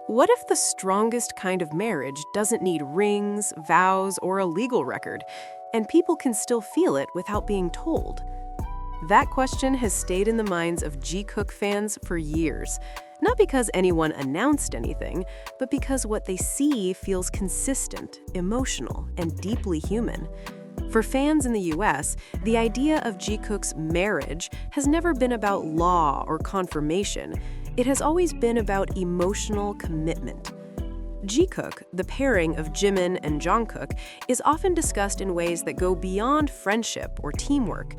What if the strongest kind of marriage doesn't need rings, vows, or a legal record, and people can still feel it without being told? That question has stayed in the minds of Jikook fans for years, not because anyone announced anything, but because what they see feels consistent, emotional, and deeply human. For fans in the US, the idea of Jikook's marriage has never been about law or confirmation. It has always been about emotional commitment. Jikook, the pairing of Jimin and Jungkook, is often discussed in ways that go beyond friendship or teamwork.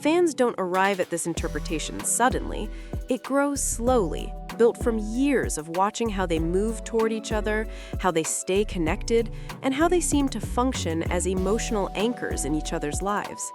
Fans don't arrive at this interpretation suddenly. It grows slowly, built from years of watching how they move toward each other, how they stay connected, and how they seem to function as emotional anchors in each other's lives.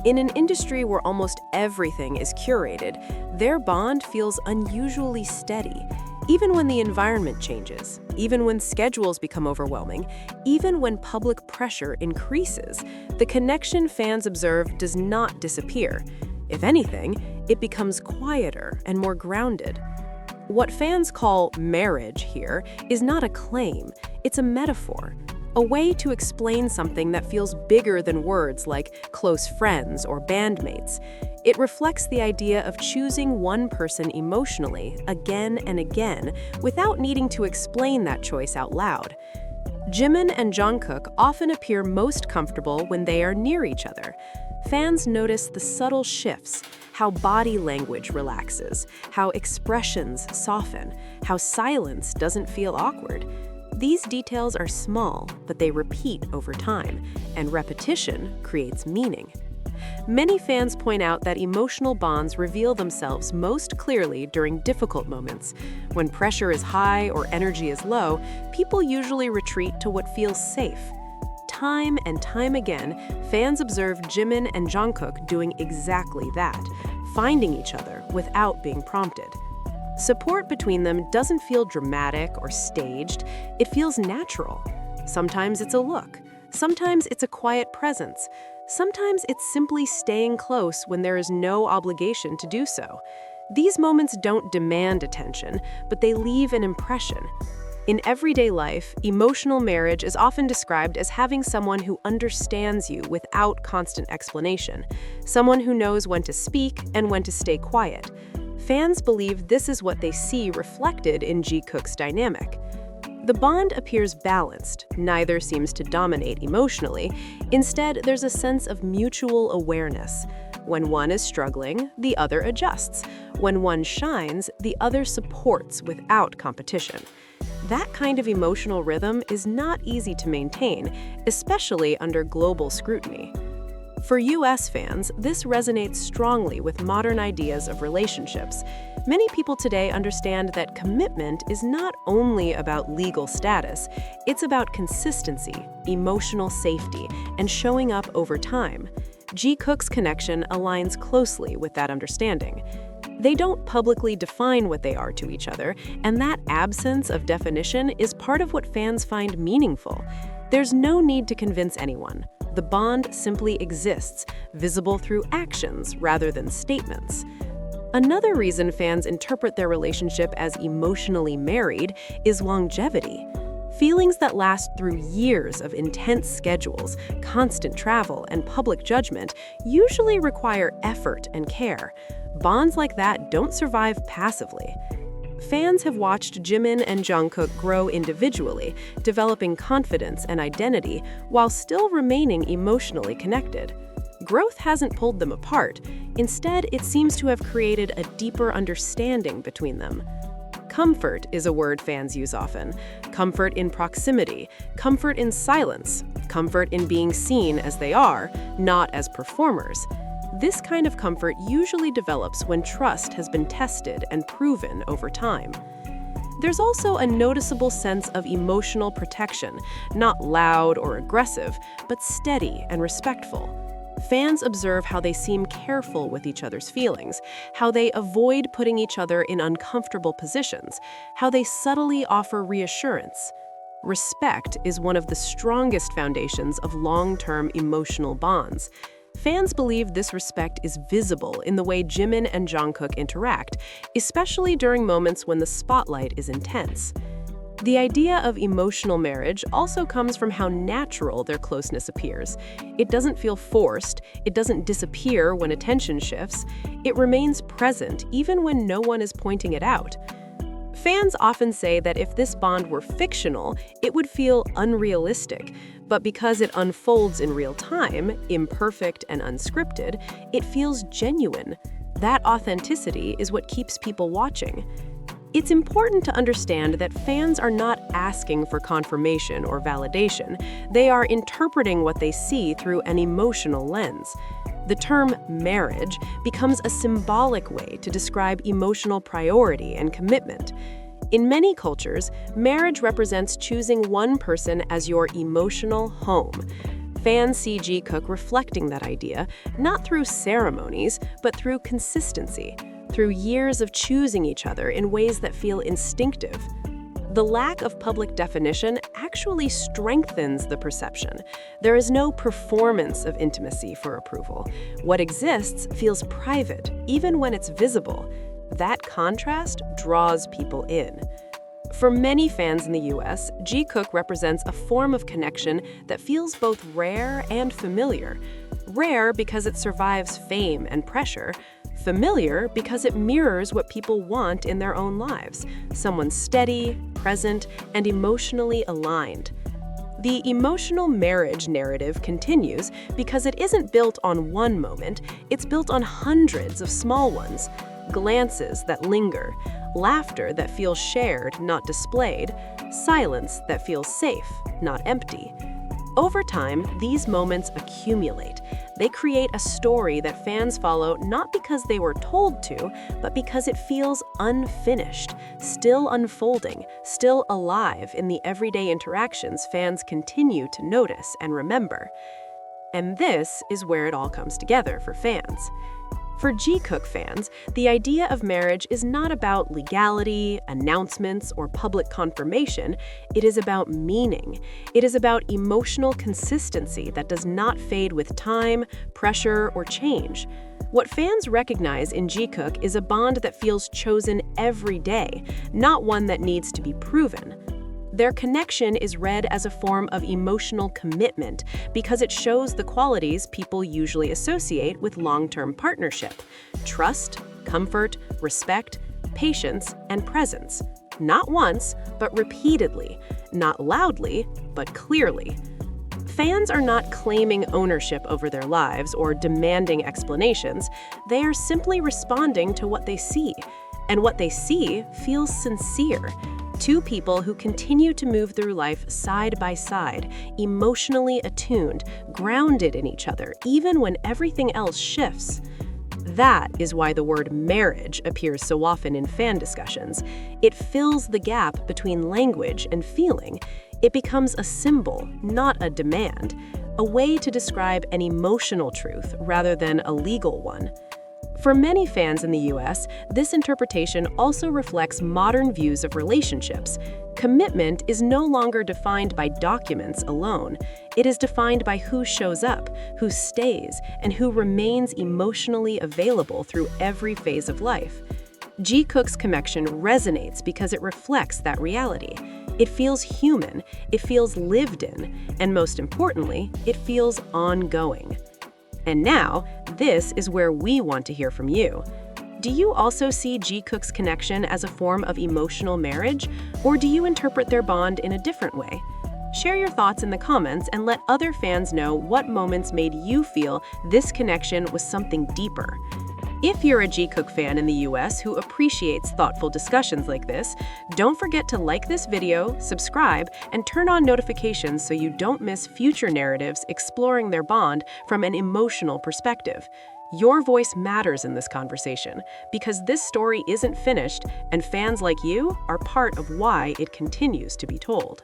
In an industry where almost everything is curated, their bond feels unusually steady. Even when the environment changes, even when schedules become overwhelming, even when public pressure increases, the connection fans observe does not disappear. If anything, it becomes quieter and more grounded. What fans call marriage here is not a claim, it's a metaphor, a way to explain something that feels bigger than words like close friends or bandmates. It reflects the idea of choosing one person emotionally again and again without needing to explain that choice out loud. Jimin and Jungkook often appear most comfortable when they are near each other. Fans notice the subtle shifts, how body language relaxes, how expressions soften, how silence doesn't feel awkward. These details are small, but they repeat over time, and repetition creates meaning. Many fans point out that emotional bonds reveal themselves most clearly during difficult moments. When pressure is high or energy is low, people usually retreat to what feels safe. Time and time again, fans observe Jimin and Jungkook doing exactly that, finding each other without being prompted. Support between them doesn't feel dramatic or staged, it feels natural. Sometimes it's a look, sometimes it's a quiet presence, sometimes it's simply staying close when there is no obligation to do so. These moments don't demand attention, but they leave an impression. In everyday life, emotional marriage is often described as having someone who understands you without constant explanation, someone who knows when to speak and when to stay quiet. Fans believe this is what they see reflected in Jikook's dynamic. The bond appears balanced, neither seems to dominate emotionally. Instead, there's a sense of mutual awareness. When one is struggling, the other adjusts. When one shines, the other supports without competition. That kind of emotional rhythm is not easy to maintain, especially under global scrutiny. For US fans, this resonates strongly with modern ideas of relationships. Many people today understand that commitment is not only about legal status, it's about consistency, emotional safety, and showing up over time. Jikook's connection aligns closely with that understanding. They don't publicly define what they are to each other, and that absence of definition is part of what fans find meaningful. There's no need to convince anyone. The bond simply exists, visible through actions rather than statements. Another reason fans interpret their relationship as emotionally married is longevity. Feelings that last through years of intense schedules, constant travel, and public judgment usually require effort and care. Bonds like that don't survive passively. Fans have watched Jimin and Jungkook grow individually, developing confidence and identity while still remaining emotionally connected. Growth hasn't pulled them apart. Instead, it seems to have created a deeper understanding between them. Comfort is a word fans use often. Comfort in proximity, comfort in silence, comfort in being seen as they are, not as performers. This kind of comfort usually develops when trust has been tested and proven over time. There's also a noticeable sense of emotional protection, not loud or aggressive, but steady and respectful. Fans observe how they seem careful with each other's feelings, how they avoid putting each other in uncomfortable positions, how they subtly offer reassurance. Respect is one of the strongest foundations of long-term emotional bonds. Fans believe this respect is visible in the way Jimin and Jungkook interact, especially during moments when the spotlight is intense. The idea of emotional marriage also comes from how natural their closeness appears. It doesn't feel forced, it doesn't disappear when attention shifts, it remains present even when no one is pointing it out. Fans often say that if this bond were fictional, it would feel unrealistic, but because it unfolds in real time, imperfect and unscripted, it feels genuine. That authenticity is what keeps people watching. It's important to understand that fans are not asking for confirmation or validation. They are interpreting what they see through an emotional lens. The term marriage becomes a symbolic way to describe emotional priority and commitment. In many cultures, marriage represents choosing one person as your emotional home. Fans see Jikook reflecting that idea, not through ceremonies, but through consistency, through years of choosing each other in ways that feel instinctive. The lack of public definition actually strengthens the perception. There is no performance of intimacy for approval. What exists feels private, even when it's visible. That contrast draws people in. For many fans in the US, Jikook represents a form of connection that feels both rare and familiar. Rare because it survives fame and pressure, familiar because it mirrors what people want in their own lives, someone steady, present, and emotionally aligned. The emotional marriage narrative continues because it isn't built on one moment, it's built on hundreds of small ones. Glances that linger, laughter that feels shared, not displayed, silence that feels safe, not empty. Over time, these moments accumulate. They create a story that fans follow not because they were told to, but because it feels unfinished, still unfolding, still alive in the everyday interactions fans continue to notice and remember. And this is where it all comes together for fans. For Jikook fans, the idea of marriage is not about legality, announcements, or public confirmation. It is about meaning. It is about emotional consistency that does not fade with time, pressure, or change. What fans recognize in Jikook is a bond that feels chosen every day, not one that needs to be proven. Their connection is read as a form of emotional commitment because it shows the qualities people usually associate with long-term partnership: trust, comfort, respect, patience, and presence. Not once, but repeatedly. Not loudly, but clearly. Fans are not claiming ownership over their lives or demanding explanations. They are simply responding to what they see. And what they see feels sincere. Two people who continue to move through life side by side, emotionally attuned, grounded in each other, even when everything else shifts. That is why the word marriage appears so often in fan discussions. It fills the gap between language and feeling. It becomes a symbol, not a demand, a way to describe an emotional truth rather than a legal one. For many fans in the US, this interpretation also reflects modern views of relationships. Commitment is no longer defined by documents alone. It is defined by who shows up, who stays, and who remains emotionally available through every phase of life. Jikook's connection resonates because it reflects that reality. It feels human, it feels lived in, and most importantly, it feels ongoing. And now, this is where we want to hear from you. Do you also see Jikook's connection as a form of emotional marriage, or do you interpret their bond in a different way? Share your thoughts in the comments and let other fans know what moments made you feel this connection was something deeper. If you're a Jikook fan in the US who appreciates thoughtful discussions like this, don't forget to like this video, subscribe, and turn on notifications so you don't miss future narratives exploring their bond from an emotional perspective. Your voice matters in this conversation because this story isn't finished, and fans like you are part of why it continues to be told.